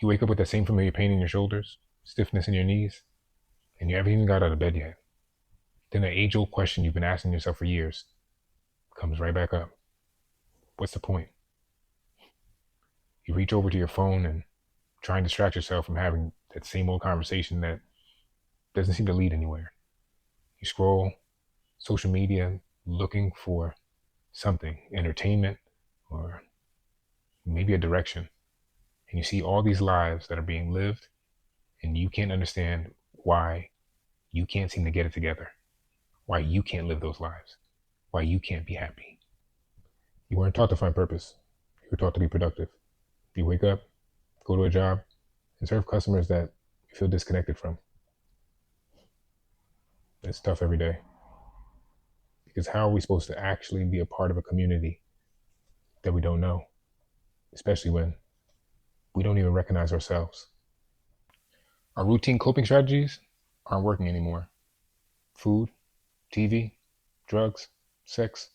You wake up with that same familiar pain in your shoulders, stiffness in your knees, and you haven't even got out of bed yet. Then the age-old question you've been asking yourself for years comes right back up. What's the point? You reach over to your phone and try and distract yourself from having that same old conversation that doesn't seem to lead anywhere. You scroll social media looking for something, entertainment, or maybe a direction. And you see all these lives that are being lived, and you can't understand why you can't seem to get it together, why you can't live those lives, why you can't be happy. You weren't taught to find purpose. You were taught to be productive. You wake up, go to a job, and serve customers that you feel disconnected from. It's tough every day. Because how are we supposed to actually be a part of a community that we don't know, especially when we don't even recognize ourselves? Our routine coping strategies aren't working anymore. Food, TV, drugs, sex,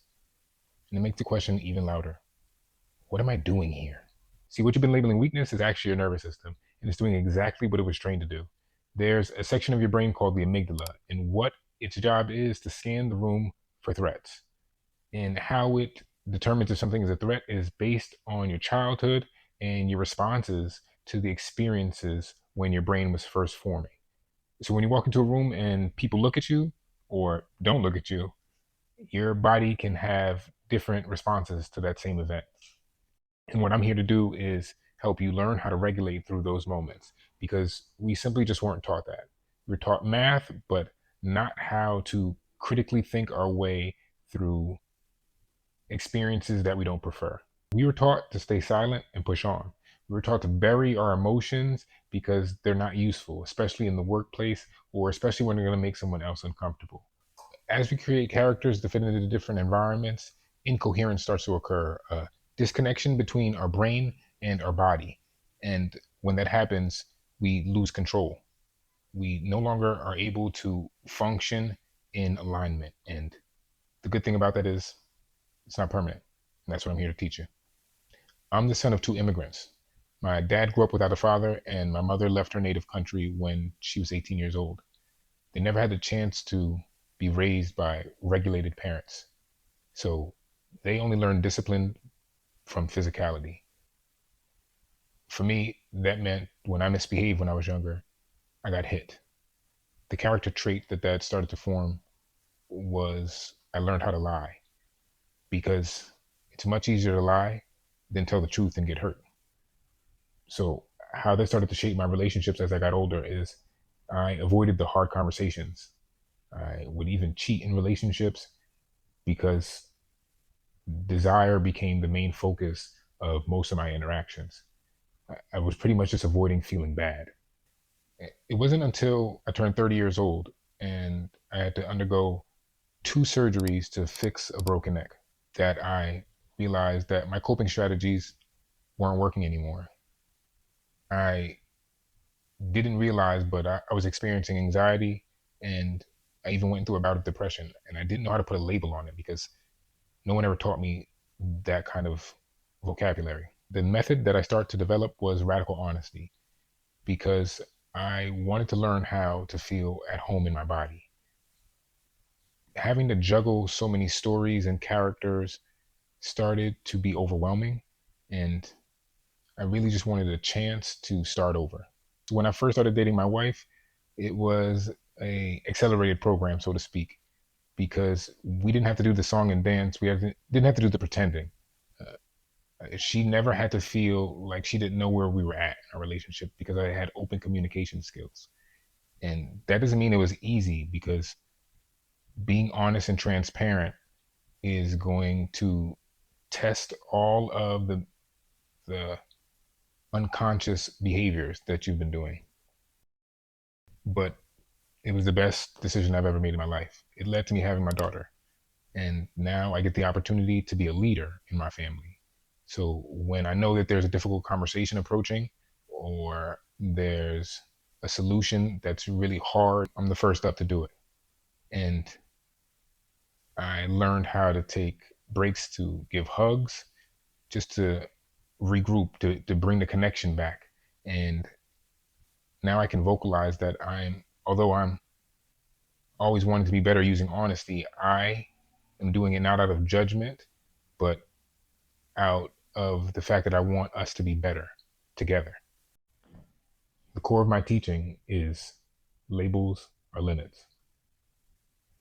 and it makes the question even louder. What am I doing here? See, what you've been labeling weakness is actually your nervous system, and it's doing exactly what it was trained to do. There's a section of your brain called the amygdala, and what its job is to scan the room for threats. And how it determines if something is a threat is based on your childhood and your responses to the experiences when your brain was first forming. So when you walk into a room and people look at you or don't look at you, your body can have different responses to that same event. And what I'm here to do is help you learn how to regulate through those moments, because we simply just weren't taught that. We're taught math, but not how to critically think our way through experiences that we don't prefer. We were taught to stay silent and push on. We were taught to bury our emotions because they're not useful, especially in the workplace or especially when they're going to make someone else uncomfortable. As we create characters to fit into different environments, incoherence starts to occur, a disconnection between our brain and our body. And when that happens, we lose control. We no longer are able to function in alignment. And the good thing about that is it's not permanent. And that's what I'm here to teach you. I'm the son of two immigrants. My dad grew up without a father, and my mother left her native country when she was 18 years old. They never had the chance to be raised by regulated parents. So they only learned discipline from physicality. For me, that meant when I misbehaved when I was younger, I got hit. The character trait that started to form was I learned how to lie, because it's much easier to lie than tell the truth and get hurt. So how that started to shape my relationships as I got older is I avoided the hard conversations. I would even cheat in relationships because desire became the main focus of most of my interactions. I was pretty much just avoiding feeling bad. It wasn't until I turned 30 years old and I had to undergo two surgeries to fix a broken neck that I realized that my coping strategies weren't working anymore. I didn't realize, but I was experiencing anxiety, and I even went through a bout of depression, and I didn't know how to put a label on it because no one ever taught me that kind of vocabulary. The method that I started to develop was radical honesty, because I wanted to learn how to feel at home in my body. Having to juggle so many stories and characters started to be overwhelming, and I really just wanted a chance to start over. When I first started dating my wife, it was a accelerated program, so to speak, because we didn't have to do the song and dance. Didn't have to do the pretending. She never had to feel like she didn't know where we were at in our relationship because I had open communication skills. And that doesn't mean it was easy, because being honest and transparent is going to test all of the unconscious behaviors that you've been doing. But it was the best decision I've ever made in my life. It led to me having my daughter. And now I get the opportunity to be a leader in my family. So when I know that there's a difficult conversation approaching, or there's a solution that's really hard, I'm the first up to do it. And I learned how to take breaks, to give hugs, just to regroup, to bring the connection back. And now I can vocalize that although I'm always wanting to be better using honesty, I am doing it not out of judgment, but out of the fact that I want us to be better together. The core of my teaching is labels are limits.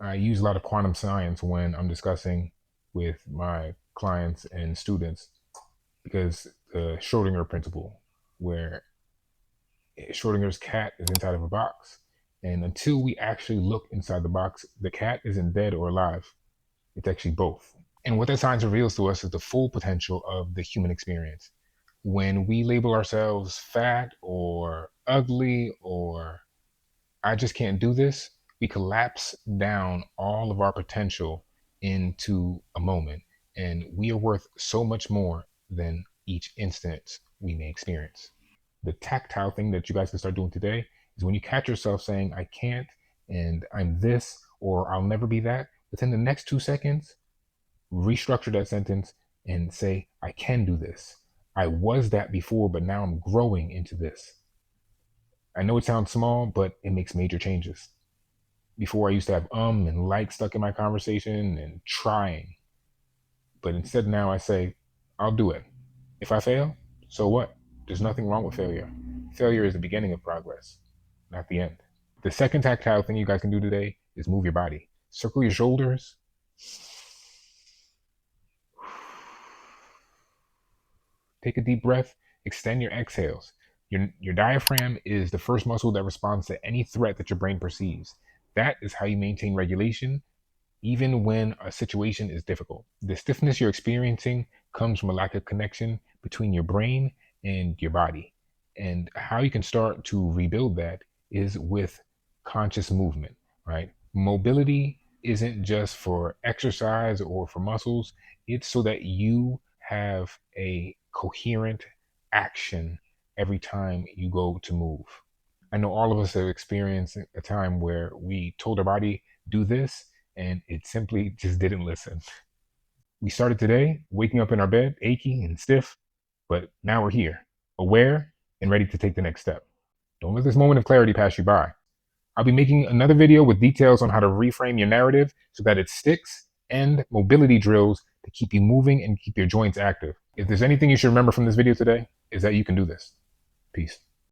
I use a lot of quantum science when I'm discussing with my clients and students because the Schrodinger principle, where Schrodinger's cat is inside of a box. And until we actually look inside the box, the cat isn't dead or alive. It's actually both. And what that science reveals to us is the full potential of the human experience. When we label ourselves fat or ugly or I just can't do this, we collapse down all of our potential into a moment. And we are worth so much more than each instance we may experience. The tactile thing that you guys can start doing today is when you catch yourself saying, I can't, and I'm this, or I'll never be that, within the next 2 seconds, restructure that sentence and say, I can do this. I was that before, but now I'm growing into this. I know it sounds small, but it makes major changes. Before I used to have and like stuck in my conversation and trying. But instead now I say, I'll do it. If I fail, so what? There's nothing wrong with failure. Failure is the beginning of progress, not the end. The second tactile thing you guys can do today is move your body. Circle your shoulders. Take a deep breath. Extend your exhales. Your diaphragm is the first muscle that responds to any threat that your brain perceives. That is how you maintain regulation even when a situation is difficult. The stiffness you're experiencing comes from a lack of connection between your brain and your body. And how you can start to rebuild that is with conscious movement, right? Mobility isn't just for exercise or for muscles, it's so that you have a coherent action every time you go to move. I know all of us have experienced a time where we told our body, do this, and it simply just didn't listen. We started today waking up in our bed, achy and stiff, but now we're here, aware and ready to take the next step. Don't let this moment of clarity pass you by. I'll be making another video with details on how to reframe your narrative so that it sticks and mobility drills to keep you moving and keep your joints active. If there's anything you should remember from this video today, is that you can do this. Peace.